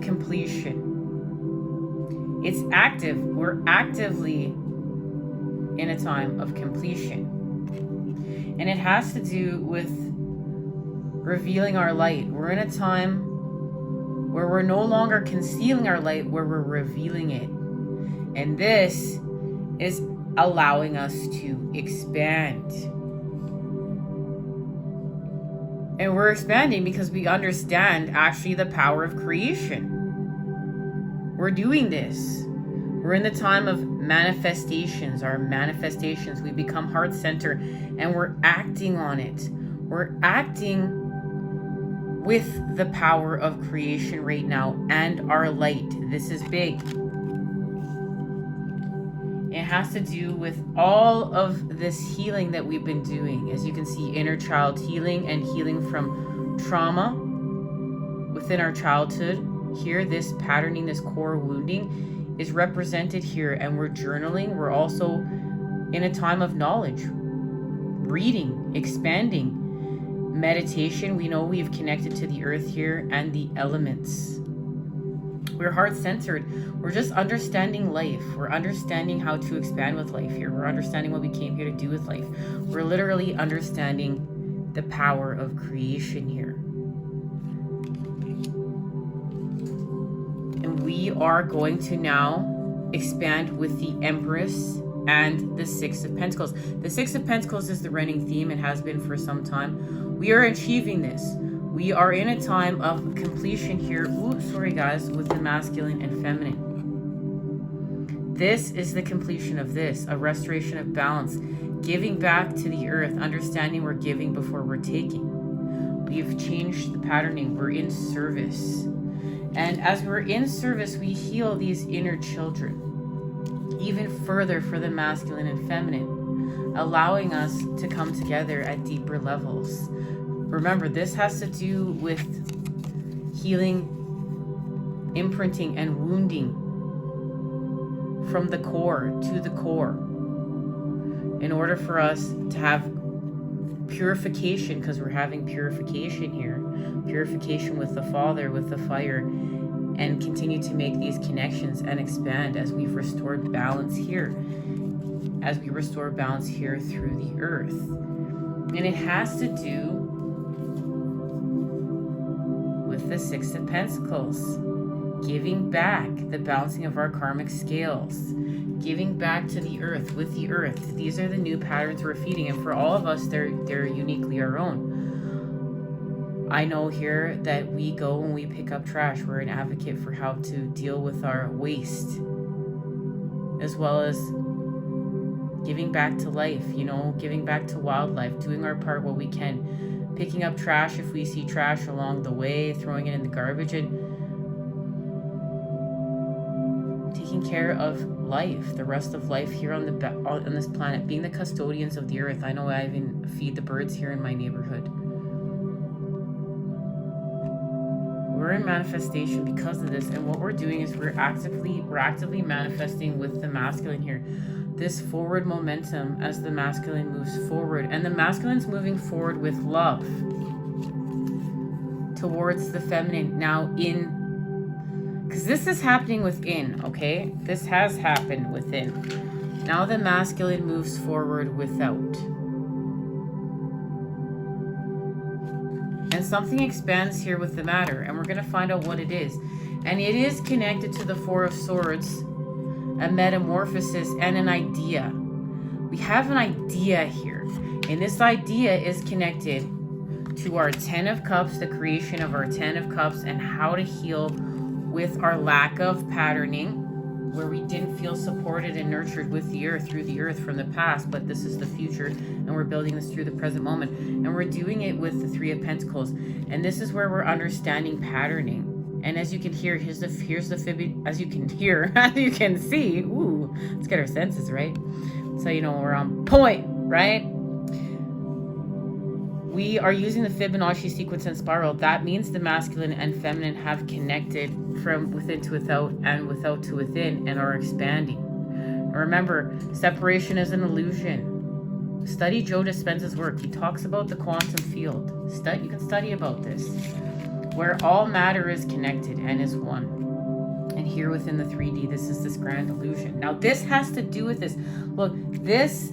completion. It's active. We're actively in a time of completion. And it has to do with revealing our light. We're in a time where we're no longer concealing our light, where we're revealing it. And this is allowing us to expand. And we're expanding because we understand actually the power of creation. We're doing this. We're in the time of manifestations. Our manifestations, we become heart center and we're acting on it. We're acting with the power of creation right now and our light. This is big. It has to do with all of this healing that we've been doing. As you can see, inner child healing and healing from trauma within our childhood. Here, this patterning, this core wounding is represented here, and we're journaling. We're also in a time of knowledge, reading, expanding, meditation. We know we've connected to the earth here and the elements. We're heart-centered. We're just understanding life. We're understanding how to expand with life here. We're understanding what we came here to do with life. We're literally understanding the power of creation here. And we are going to now expand with the Empress and the Six of Pentacles. The Six of Pentacles is the running theme. It has been for some time. We are achieving this. We are in a time of completion here. Ooh, sorry guys, with the masculine and feminine. This is the completion of this, a restoration of balance, giving back to the earth, understanding we're giving before we're taking. We've changed the patterning. We're in service. And as we're in service, we heal these inner children even further for the masculine and feminine, allowing us to come together at deeper levels. Remember, this has to do with healing, imprinting, and wounding from the core to the core in order for us to have purification, because we're having purification here. Purification with the Father, with the fire, and continue to make these connections and expand as we've restored balance here. As we restore balance here through the earth. And it has to do with the Six of Pentacles. Giving back, the balancing of our karmic scales. Giving back to the earth, with the earth. These are the new patterns we're feeding. And for all of us, they're uniquely our own. I know here that we go when we pick up trash. We're an advocate for how to deal with our waste, as well as giving back to life, you know, giving back to wildlife, doing our part what we can, picking up trash if we see trash along the way, throwing it in the garbage, and taking care of life, the rest of life here on this planet, being the custodians of the earth. I know I even feed the birds here in my neighborhood. We're in manifestation because of this, and what we're doing is we're actively manifesting with the masculine here. This forward momentum as the masculine moves forward, and the masculine's moving forward with love towards the feminine now because this is happening within, okay? This has happened within. Now the masculine moves forward without. And something expands here with the matter, and we're going to find out what it is. And it is connected to the Four of Swords, a metamorphosis, and an idea. We have an idea here, and this idea is connected to our Ten of Cups, the creation of our Ten of Cups, and how to heal with our lack of patterning, where we didn't feel supported and nurtured with the earth, through the earth from the past, but this is the future, and we're building this through the present moment, and we're doing it with the Three of Pentacles, and this is where we're understanding patterning. And as you can hear, here's the fib, as you can hear, as you can see, ooh, let's get our senses right, so you know we're on point, right? We are using the Fibonacci sequence and spiral. That means the masculine and feminine have connected from within to without and without to within and are expanding. Remember, separation is an illusion. Study Joe Dispenza's work. He talks about the quantum field. You can study about this. where all matter is connected and is one. And here within the 3D, this is this grand illusion. Now this has to do with this. Look, this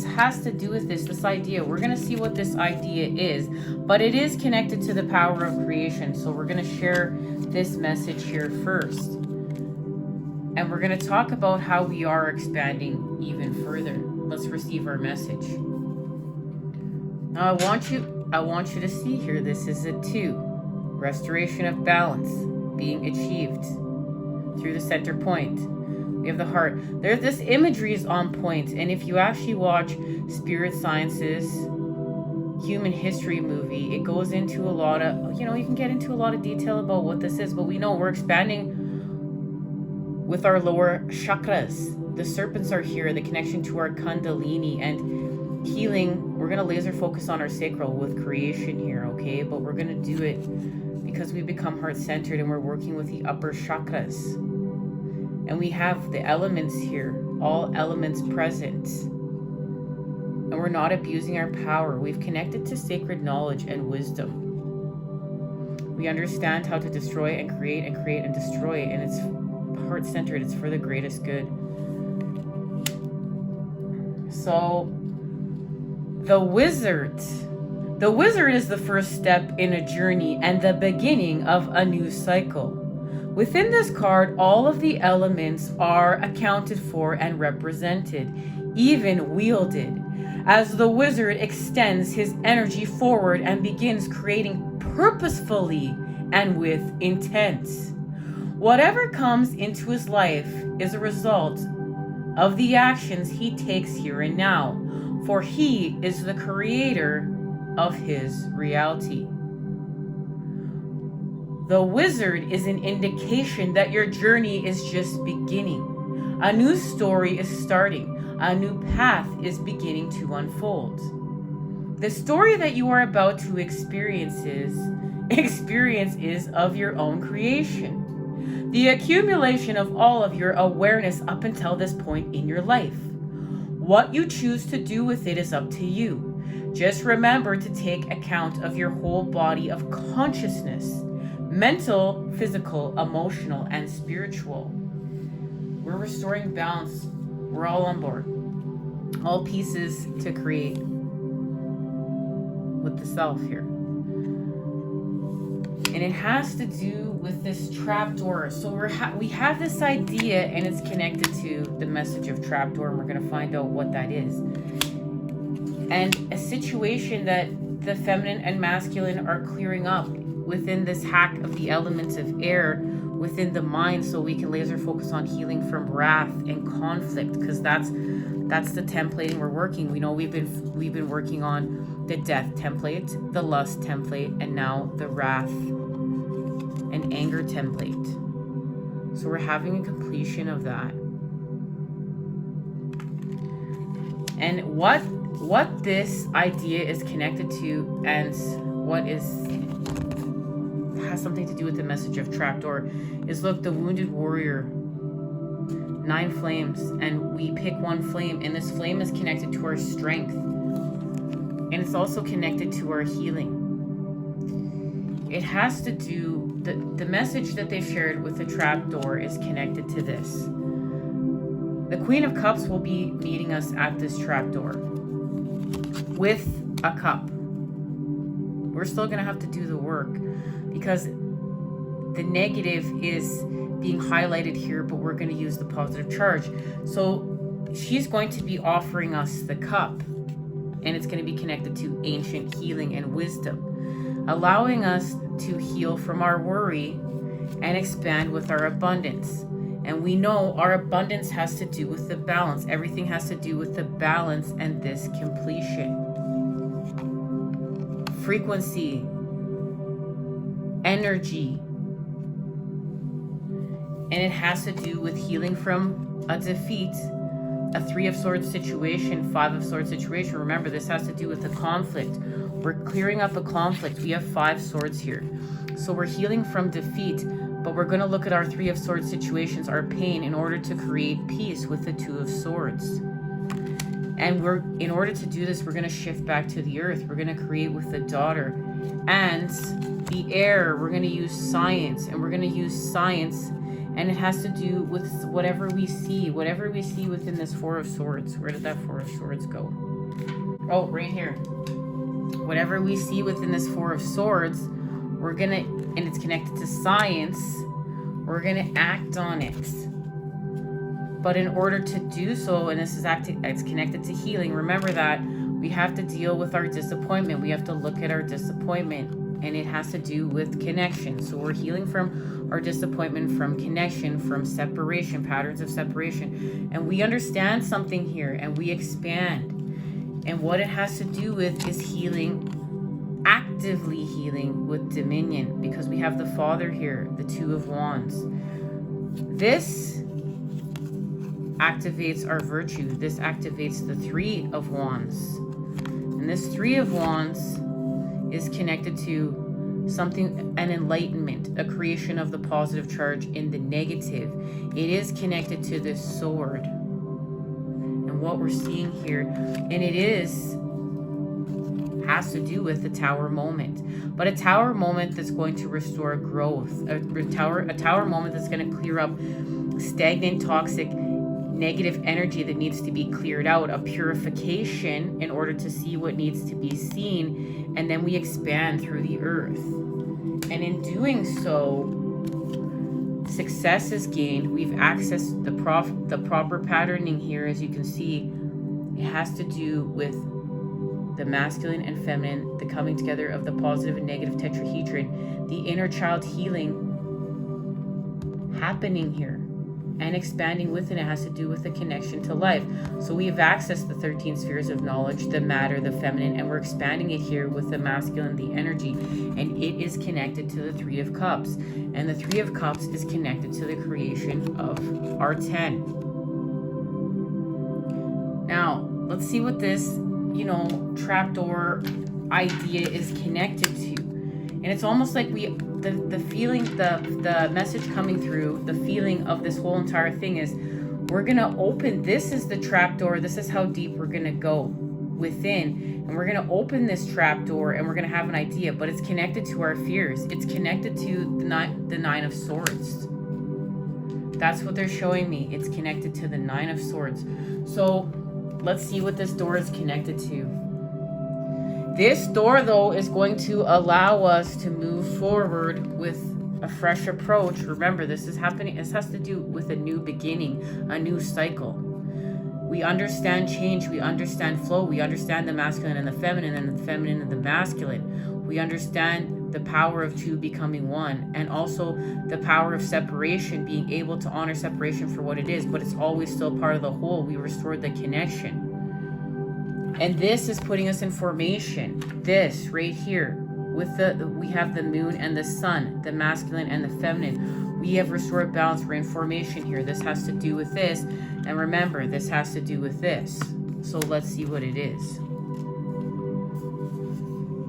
has to do with this idea. We're going to see what this idea is, but it is connected to the power of creation. So we're going to share this message here first. And we're going to talk about how we are expanding even further. Let's receive our message. Now I want you to see here, this is a 2. Restoration of balance being achieved through the center point. We have the heart. This imagery is on point. And if you actually watch Spirit Sciences human history movie, it goes into a lot of, you can get into a lot of detail about what this is, but we know we're expanding with our lower chakras. The serpents are here, the connection to our kundalini, and healing. We're going to laser focus on our sacral with creation here, okay? But we're going to do it because we become heart-centered and we're working with the upper chakras. And we have the elements here, all elements present. And we're not abusing our power. We've connected to sacred knowledge and wisdom. We understand how to destroy and create and destroy. And it's heart-centered. It's for the greatest good. So, the wizard is the first step in a journey and the beginning of a new cycle. Within this card, all of the elements are accounted for and represented, even wielded, as the wizard extends his energy forward and begins creating purposefully and with intent. Whatever comes into his life is a result of the actions he takes here and now, for he is the creator of his reality. The wizard is an indication that your journey is just beginning. A new story is starting. A new path is beginning to unfold. The story that you are about to experience is of your own creation. The accumulation of all of your awareness up until this point in your life. What you choose to do with it is up to you. Just remember to take account of your whole body of consciousness. Mental, physical, emotional, and spiritual. We're restoring balance. We're all on board. All pieces to create with the self here. And it has to do with this trapdoor. So we have this idea, and it's connected to the message of trapdoor, and we're going to find out what that is. And a situation that the feminine and masculine are clearing up within this hack of the elements of air within the mind, so we can laser focus on healing from wrath and conflict, because that's the templating we're working. We know we've been working on the death template, the lust template, and now the wrath and anger template. So we're having a completion of that. And what this idea is connected to, and what has something to do with the message of trapdoor, is look, the wounded warrior, 9 flames, and we pick one flame, and this flame is connected to our strength, and it's also connected to our healing. It has to do, the message that they shared with the trapdoor is connected to this. The Queen of Cups will be meeting us at this trapdoor with a cup. We're still going to have to do the work, because the negative is being highlighted here, but we're going to use the positive charge. So she's going to be offering us the cup, and it's going to be connected to ancient healing and wisdom, allowing us to heal from our worry and expand with our abundance. And we know our abundance has to do with the balance. Everything has to do with the balance and this completion. Frequency, energy, and it has to do with healing from a defeat, a 3 of Swords situation, 5 of Swords situation. Remember, this has to do with the conflict. We're clearing up a conflict. We have 5 swords here. So we're healing from defeat, but we're going to look at our 3 of Swords situations, our pain, in order to create peace with the 2 of Swords. And in order to do this, we're going to shift back to the earth. We're going to create with the daughter. And the air, we're going to use science, and we're going to use science, and it has to do with whatever we see within this Four of Swords. Where did that Four of Swords go? Oh, right here. Whatever we see within this Four of Swords, we're going to, and it's connected to science, we're going to act on it. But in order to do so, and this is it's connected to healing, remember that we have to deal with our disappointment. We have to look at our disappointment, and it has to do with connection. So we're healing from our disappointment, from connection, from separation, patterns of separation. And we understand something here, and we expand. And what it has to do with is healing, actively healing with dominion, because we have the Father here, the Two of Wands. This activates our virtue. This activates the Three of Wands. And this Three of Wands is connected to something, an enlightenment, a creation of the positive charge in the negative. It is connected to this sword and what we're seeing here. And it has to do with the Tower moment. But a Tower moment that's going to restore growth. A tower moment that's going to clear up stagnant, toxic, negative energy that needs to be cleared out, a purification in order to see what needs to be seen, and then we expand through the earth. And in doing so, success is gained. We've accessed the proper patterning here. As you can see, it has to do with the masculine and feminine, the coming together of the positive and negative tetrahedron, the inner child healing happening here. And expanding within it has to do with the connection to life. So we have accessed the 13 spheres of knowledge, the matter, the feminine, and we're expanding it here with the masculine, the energy. And it is connected to the Three of Cups. And the Three of Cups is connected to the creation of our 10. Now, let's see what this, trapdoor idea is connected to. And it's almost like the feeling, the message coming through, the feeling of this whole entire thing is, we're going to open, this is the trapdoor, this is how deep we're going to go within, and we're going to open this trapdoor, and we're going to have an idea, but it's connected to our fears. It's connected to the Nine of Swords. That's what they're showing me. It's connected to the Nine of Swords. So let's see what this door is connected to. This door, though, is going to allow us to move forward with a fresh approach. Remember, this is happening. This has to do with a new beginning, a new cycle. We understand change. We understand flow. We understand the masculine and the feminine, and the feminine and the masculine. We understand the power of two becoming one, and also the power of separation, being able to honor separation for what it is, but it's always still part of the whole. We restored the connection. And this is putting us in formation. This right here, with we have the moon and the sun, the masculine and the feminine. We have restored balance. We're in formation here. This has to do with this. And remember, this has to do with this. So let's see what it is.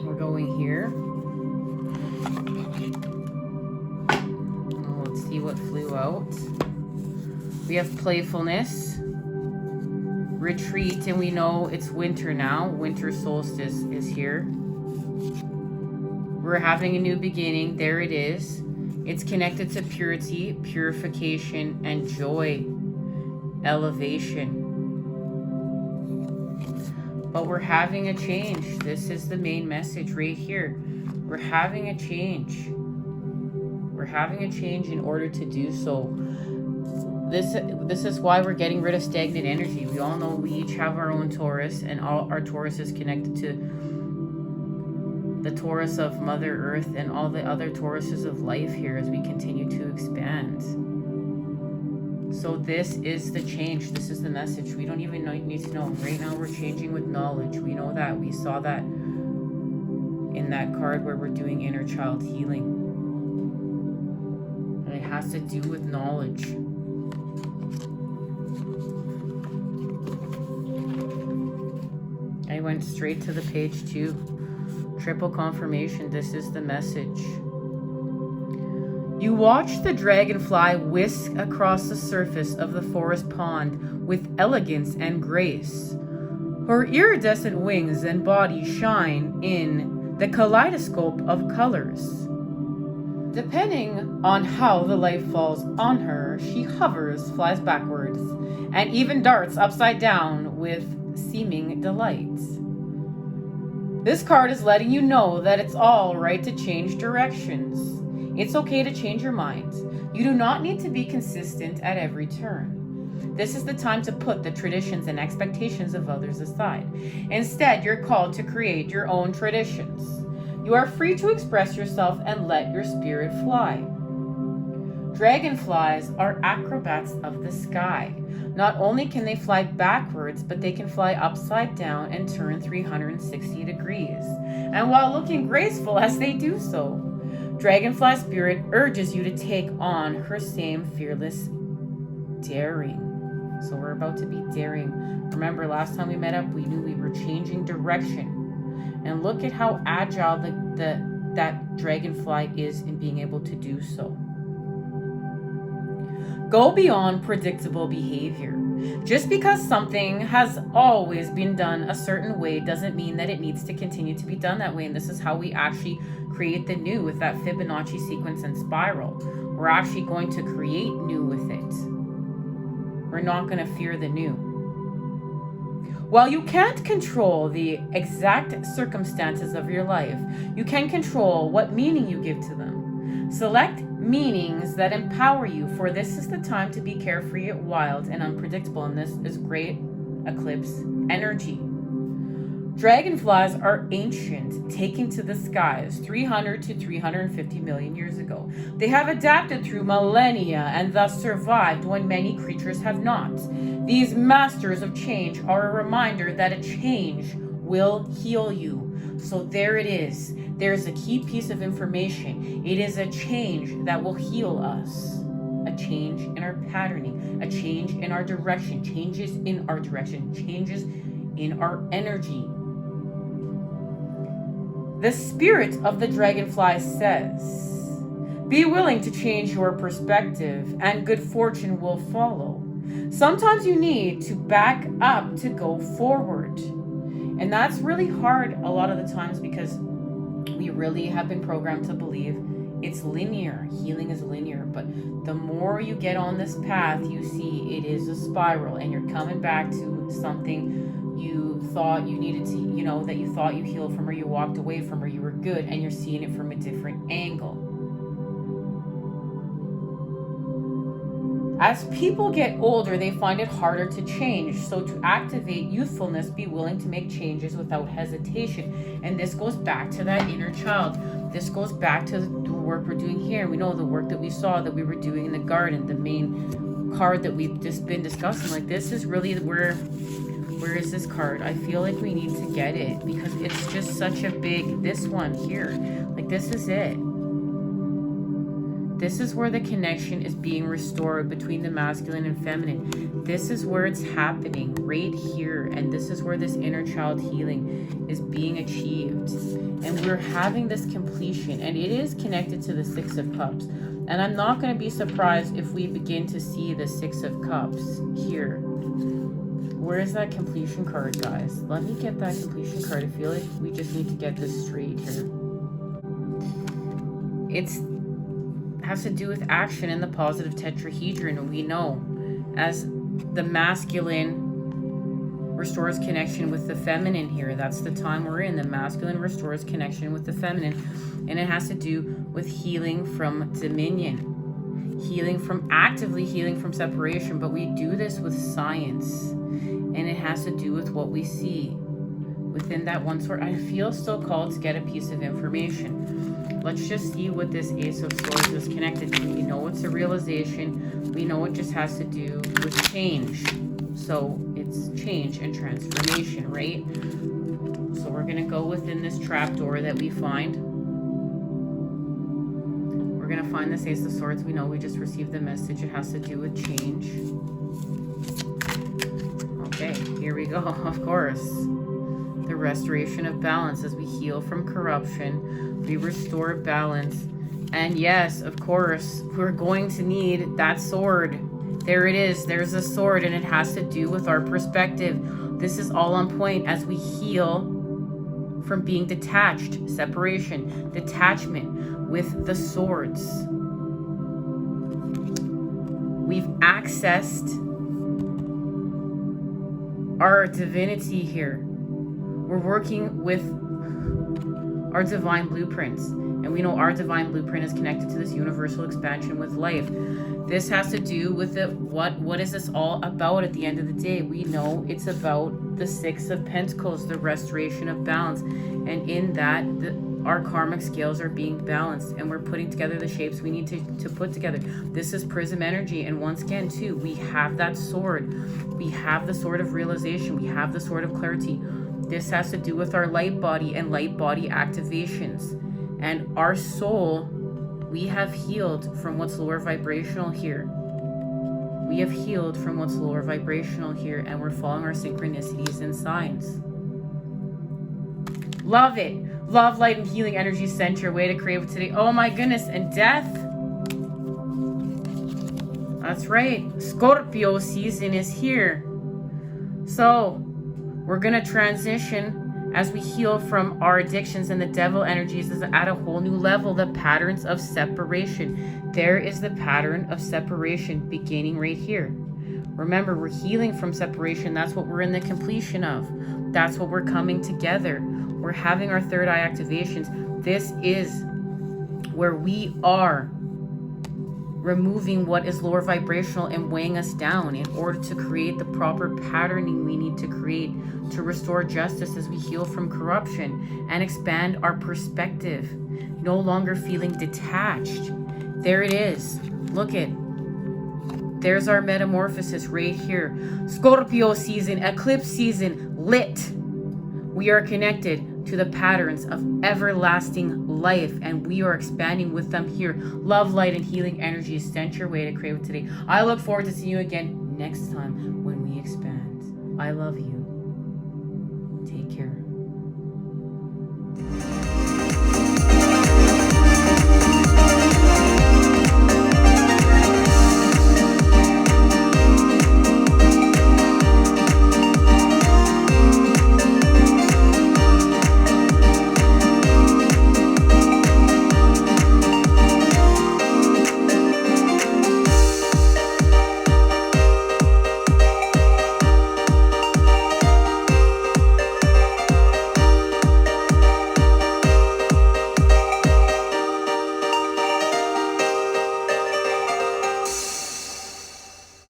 We're going here. Let's see what flew out. We have playfulness. Retreat, and we know it's winter now. Winter solstice is here. We're having a new beginning. There it is. It's connected to purity, purification, and joy, elevation. But we're having a change. This is the main message right here. We're having a change. We're having a change in order to do so. This is why we're getting rid of stagnant energy. We all know we each have our own Taurus, and all our Taurus is connected to the Taurus of Mother Earth and all the other Tauruses of life here as we continue to expand. So this is the change. This is the message. We don't even need to know. Right now we're changing with knowledge. We know that. We saw that in that card where we're doing inner child healing. And it has to do with knowledge. I went straight to the page 2. Triple confirmation. This is the message. You watch the dragonfly whisk across the surface of the forest pond with elegance and grace. Her iridescent wings and body shine in the kaleidoscope of colors. Depending on how the light falls on her, she hovers, flies backwards, and even darts upside down with seeming delight. This card is letting you know that it's all right to change directions. It's okay to change your mind. You do not need to be consistent at every turn. This is the time to put the traditions and expectations of others aside. Instead, you're called to create your own traditions. You are free to express yourself and let your spirit fly. Dragonflies are acrobats of the sky. Not only can they fly backwards, but they can fly upside down and turn 360 degrees. And while looking graceful as they do so, Dragonfly Spirit urges you to take on her same fearless daring. So we're about to be daring. Remember, last time we met up, we knew we were changing direction. And look at how agile that dragonfly is in being able to do so. Go beyond predictable behavior. Just because something has always been done a certain way doesn't mean that it needs to continue to be done that way. And this is how we actually create the new with that Fibonacci sequence and spiral. We're actually going to create new with it. We're not going to fear the new. While you can't control the exact circumstances of your life, you can control what meaning you give to them. Select meanings that empower you, for this is the time to be carefree, wild, and unpredictable, and this is great eclipse energy. Dragonflies are ancient, taken to the skies 300 to 350 million years ago. They have adapted through millennia and thus survived when many creatures have not. These masters of change are a reminder that a change will heal you. So there it is. There's a key piece of information. It is a change that will heal us. A change in our patterning, a change in our direction, changes in our direction, changes in our energy. The spirit of the dragonfly says, be willing to change your perspective and good fortune will follow. Sometimes you need to back up to go forward. And that's really hard a lot of the times because we really have been programmed to believe it's linear. Healing is linear. But the more you get on this path, you see it is a spiral and you're coming back to something you thought you needed to, that you thought you healed from or you walked away from or you were good, and you're seeing it from a different angle. As people get older, they find it harder to change. So to activate youthfulness, be willing to make changes without hesitation. And this goes back to that inner child. This goes back to the work we're doing here. We know the work that we saw that we were doing in the garden, the main card that we've just been discussing. Like, this is really where is this card? I feel like we need to get it because it's just such a big, this one here. Like, this is it. This is where the connection is being restored between the masculine and feminine. This is where it's happening right here. And this is where this inner child healing is being achieved. And we're having this completion. And it is connected to the Six of Cups. And I'm not going to be surprised if we begin to see the Six of Cups here. Where is that completion card, guys? Let me get that completion card. I feel like we just need to get this straight here. It's has to do with action in the positive tetrahedron. We know as the masculine restores connection with the feminine here. That's the time we're in. The masculine restores connection with the feminine. And it has to do with healing from dominion. Healing from, actively healing from separation. But we do this with science. And it has to do with what we see within that one sword. I feel still called to get a piece of information. Let's just see what this Ace of Swords is connected to. We know it's a realization. We know it just has to do with change. So it's change and transformation, right? So we're going to go within this trapdoor that we find. We're going to find this Ace of Swords. We know we just received the message. It has to do with change. Okay, here we go, of course. The restoration of balance as we heal from corruption. We restore balance. And yes, of course, we're going to need that sword. There it is. There's a sword, and it has to do with our perspective. This is all on point as we heal from being detached, separation, detachment with the swords. We've accessed our divinity here. We're working with our divine blueprints. And we know our divine blueprint is connected to this universal expansion with life. This has to do with what is this all about at the end of the day? We know it's about the Six of Pentacles, the restoration of balance. And in that, our karmic scales are being balanced, and we're putting together the shapes we need to put together. This is prism energy. And once again, too, we have that sword. We have the sword of realization. We have the sword of clarity. This has to do with our light body and light body activations. And our soul, we have healed from what's lower vibrational here. We have healed from what's lower vibrational here, and we're following our synchronicities and signs. Love it. Love, light, and healing energy sent your way to create today. Oh my goodness. And death. That's right. Scorpio season is here. So we're going to transition as we heal from our addictions, and the devil energies is at a whole new level. The patterns of separation. There is the pattern of separation beginning right here. Remember, we're healing from separation. That's what we're in the completion of. That's what we're coming together. We're having our third eye activations. This is where we are removing what is lower vibrational and weighing us down in order to create the proper patterning we need to create to restore justice as we heal from corruption and expand our perspective. No longer feeling detached. There it is. Look it. There's our metamorphosis right here. Scorpio season, eclipse season, lit. We are connected to the patterns of everlasting life, and we are expanding with them here. Love, light, and healing energy is sent your way to create with today. I look forward to seeing you again next time when we expand. I love you. Take care.